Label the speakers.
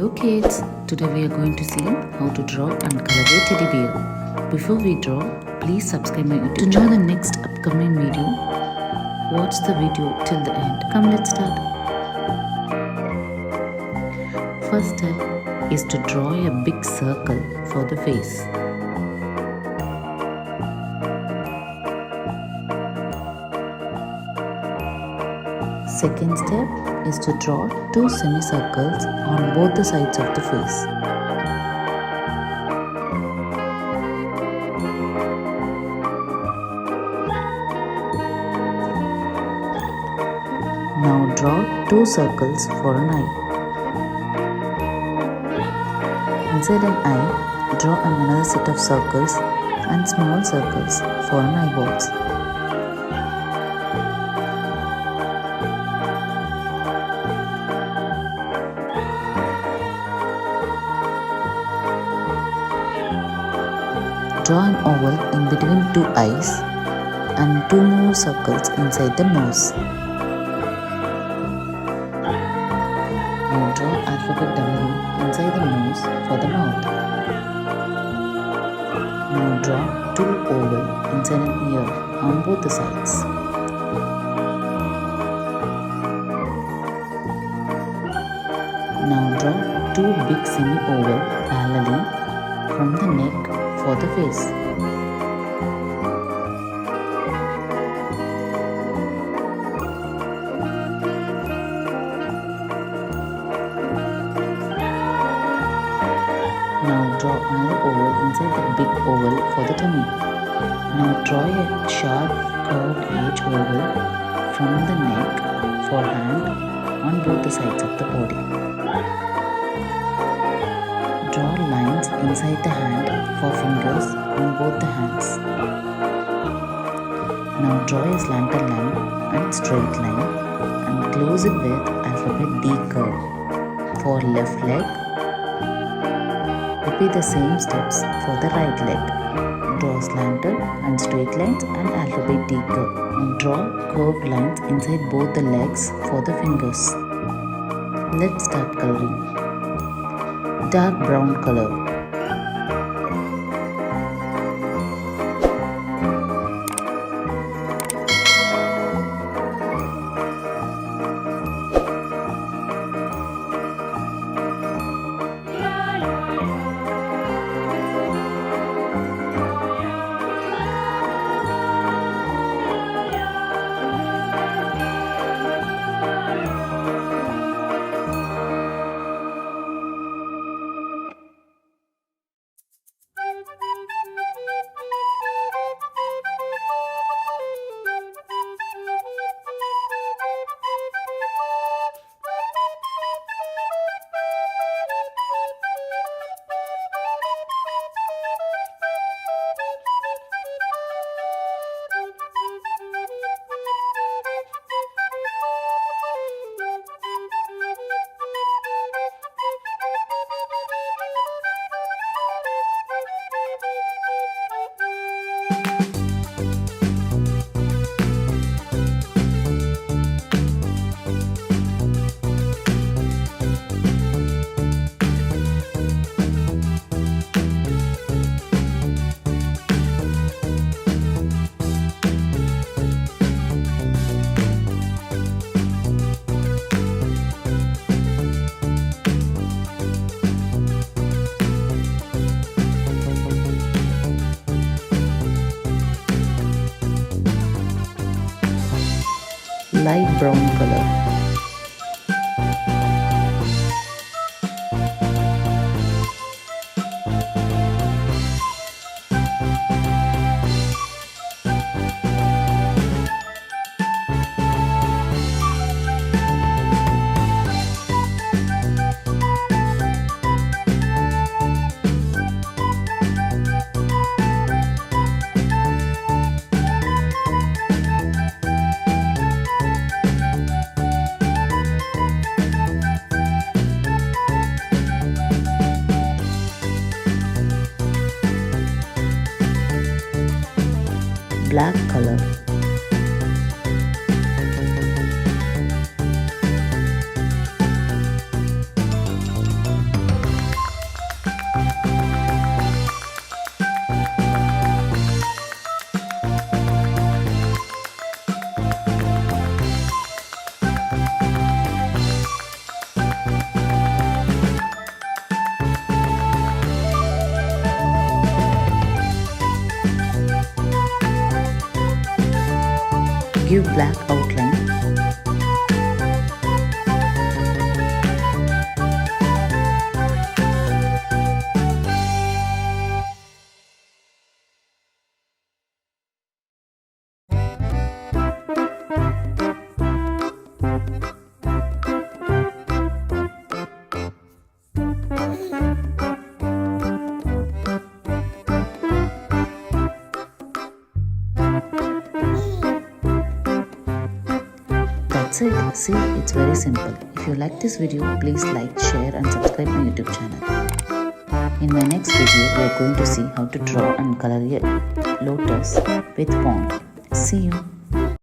Speaker 1: Hello kids, today we are going to see how to draw and color a teddy bear. Before we draw, please subscribe my YouTube channel. To know the next upcoming video, watch the video till the end. Come, let's start. First step is to draw a big circle for the face. Second step is to draw two semicircles on both the sides of the face. Now draw two circles for an eye. Inside an eye, draw another set of circles and small circles for an eyeballs. Draw an oval in between two eyes and two more circles inside the nose. Now draw alphabet W inside the nose for the mouth. Now draw two oval inside an ear on both the sides. Now draw two big semi-oval parallelly from the neck for the face. Now draw another oval inside the big oval for the tummy. Now draw a sharp curved edge oval from the neck for hand on both the sides of the body. Draw lines inside the hand for fingers on both the hands. Now draw a slanted line and straight line and close it with alphabet D curve for left leg. Repeat the same steps for the right leg. Draw slanted and straight lines and alphabet D curve. And draw curved lines inside both the legs for the fingers. Let's start coloring. Dark brown color. Light brown color. Black color. give black outline. That's it. See, it's very simple. If you like this video, please like, share and subscribe my YouTube channel. In my next video, we are going to see how to draw and color a lotus with pond. See you.